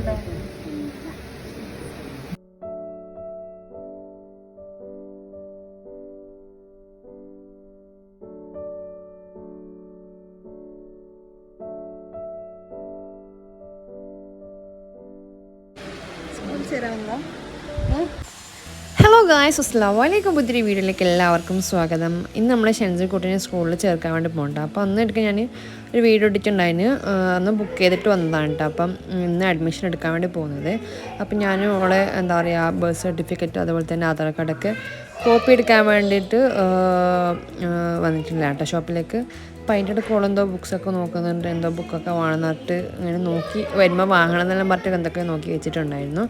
Hello guys, അസ്സലാമു അലൈക്കും. പുതിയ വീഡിയോയിലേക്ക് എല്ലാവർക്കും സ്വാഗതം. ഇന്ന് നമ്മൾ ഷെൻസിക്കുട്ടീനെ സ്കൂളിൽ ചേർക്കാൻ വേണ്ടി പോകണ്ട. അപ്പോൾ അന്ന് എടുക്കാൻ ഞാൻ ഒരു വീഡിയോ ഇട്ടിട്ടുണ്ടായിരുന്നു. അന്ന് ബുക്ക് ചെയ്തിട്ട് വന്നതാണ് കേട്ടോ. അപ്പം ഇന്ന് അഡ്മിഷൻ എടുക്കാൻ വേണ്ടി പോകുന്നത്. അപ്പം ഞാൻ അവളെ എന്താ പറയുക, ബർത്ത് സർട്ടിഫിക്കറ്റ് അതുപോലെ തന്നെ ആധാർ കാർഡൊക്കെ കോപ്പി എടുക്കാൻ വേണ്ടിയിട്ട് വന്നിട്ടില്ല കേട്ടോ ഷോപ്പിലേക്ക്. അപ്പോൾ അതിൻ്റെ ഇടയ്ക്ക് ഓളെന്തോ ബുക്സൊക്കെ നോക്കുന്നുണ്ട്, എന്തോ ബുക്കൊക്കെ വേണമെന്നിട്ട് ഇങ്ങനെ നോക്കി വരുമ്പോൾ വാങ്ങണം എന്നെല്ലാം പറഞ്ഞിട്ട് എന്തൊക്കെ നോക്കി വെച്ചിട്ടുണ്ടായിരുന്നു.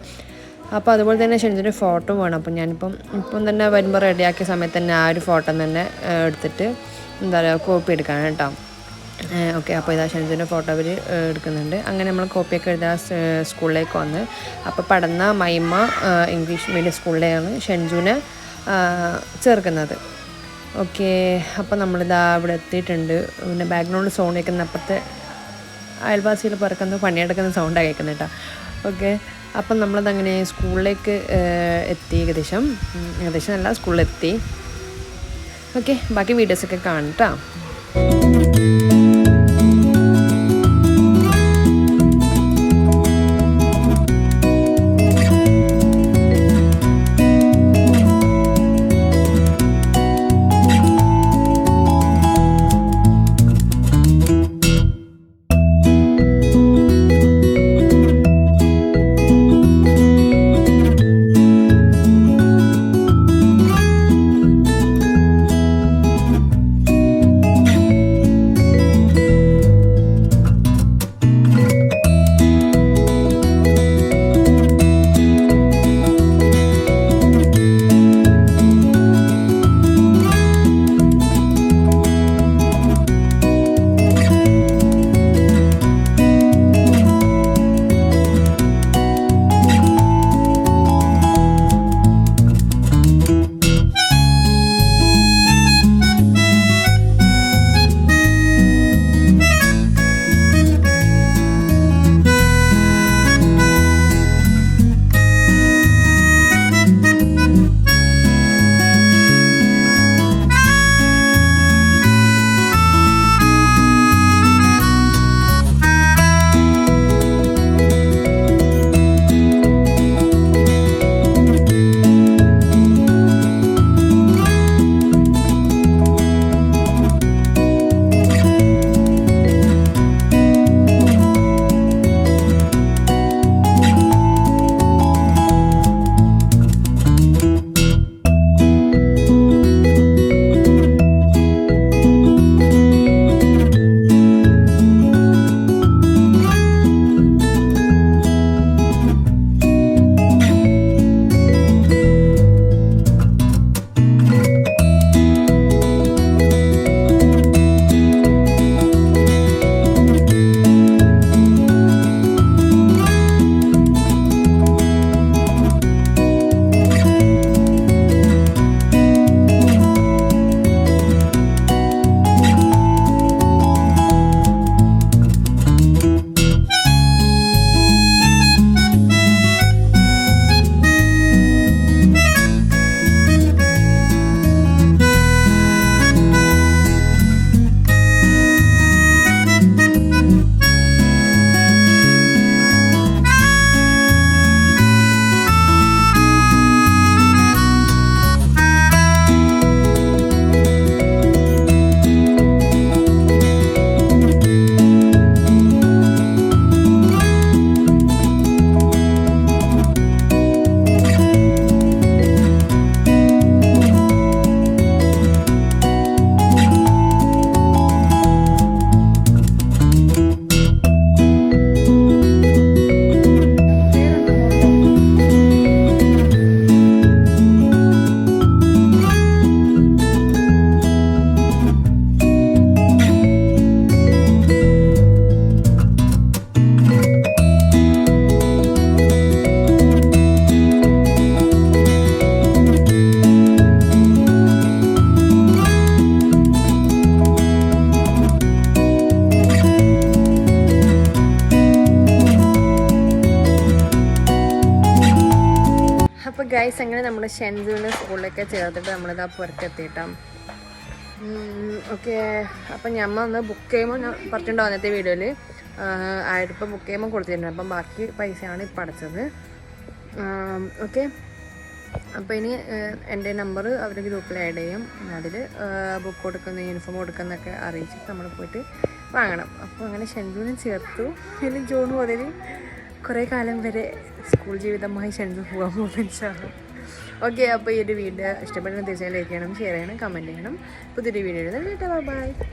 അപ്പോൾ അതുപോലെ തന്നെ ഷെൻസിൻ്റെ ഫോട്ടോ വേണം. അപ്പം ഇപ്പം തന്നെ വരുമ്പോൾ റെഡിയാക്കിയ സമയത്ത് തന്നെ ആ ഒരു ഫോട്ടോ തന്നെ എടുത്തിട്ട് എന്താ പറയുക കോപ്പി എടുക്കാൻ കേട്ടോ. ഓക്കെ, അപ്പോൾ ഇതാ ഷെൻസിൻ്റെ ഫോട്ടോ അവർ എടുക്കുന്നുണ്ട്. അങ്ങനെ നമ്മൾ കോപ്പിയൊക്കെ എഴുതാൻ സ്കൂളിലേക്ക് വന്ന് അപ്പോൾ പഠന മൈമ ഇംഗ്ലീഷ് മീഡിയം സ്കൂളിലെയാണ് ഷെൻജുവിനെ ചേർക്കുന്നത്. ഓക്കെ, അപ്പോൾ നമ്മളിതാ ഇവിടെ എത്തിയിട്ടുണ്ട്. പിന്നെ ബാക്ക്ഗ്രൗണ്ട് സൗണ്ട് കേൾക്കുന്ന അപ്പുറത്തെ അയൽവാസികൾ പറക്കുന്ന പണിയെടുക്കുന്ന സൗണ്ടാണ് കേൾക്കുന്നത് കേട്ടോ. ഓക്കെ, അപ്പം നമ്മളതങ്ങനെ സ്കൂളിലേക്ക് എത്തി. ഏകദേശം അല്ല, സ്കൂളിലെത്തി. ഓക്കെ, ബാക്കി വീഡിയോസൊക്കെ കാണാം കേട്ടോ. അപ്പോൾ ഗൈസ് അങ്ങനെ നമ്മൾ ഷെൻസുവിനെ സ്കൂളിലൊക്കെ ചേർത്തിട്ട് നമ്മളിതാ പുറത്തെത്തിയിട്ടാം. ഓക്കെ, അപ്പം ഞമ്മ ഒന്ന് ബുക്ക് ചെയ്യുമ്പോൾ ഞാൻ പറഞ്ഞിട്ടുണ്ടോ അന്നത്തെ വീഡിയോയിൽ 1000 രൂപ ബുക്ക് ചെയ്യുമ്പോൾ കൊടുത്തിട്ടുണ്ട്. അപ്പം ബാക്കി പൈസയാണ് ഇപ്പം അടച്ചത്. ഓക്കെ, അപ്പോൾ ഇനി എൻ്റെ നമ്പർ അവർ ഗ്രൂപ്പിൽ ആഡ് ചെയ്യും. അതിൽ ബുക്ക് കൊടുക്കുന്ന യൂണിഫോം കൊടുക്കുന്നതൊക്കെ അറിയിച്ചിട്ട് നമ്മൾ പോയിട്ട് വാങ്ങണം. അപ്പോൾ അങ്ങനെ ഷെൻസുവിനെ ചേർത്തു. ഇനി ജൂൺ മുതൽ കുറേ കാലം വരെ സ്കൂൾ ജീവിതമായി ഷെൻസു പോകാൻ പോകുന്ന. ഓക്കെ, അപ്പോൾ ഈ ഒരു വീഡിയോ ഇഷ്ടപ്പെടുന്ന തീർച്ചയായും ലൈക്ക് ചെയ്യണം, ഷെയർ ചെയ്യണം, കമൻറ്റ് ചെയ്യണം. പുതിയൊരു വീഡിയോ ബൈ.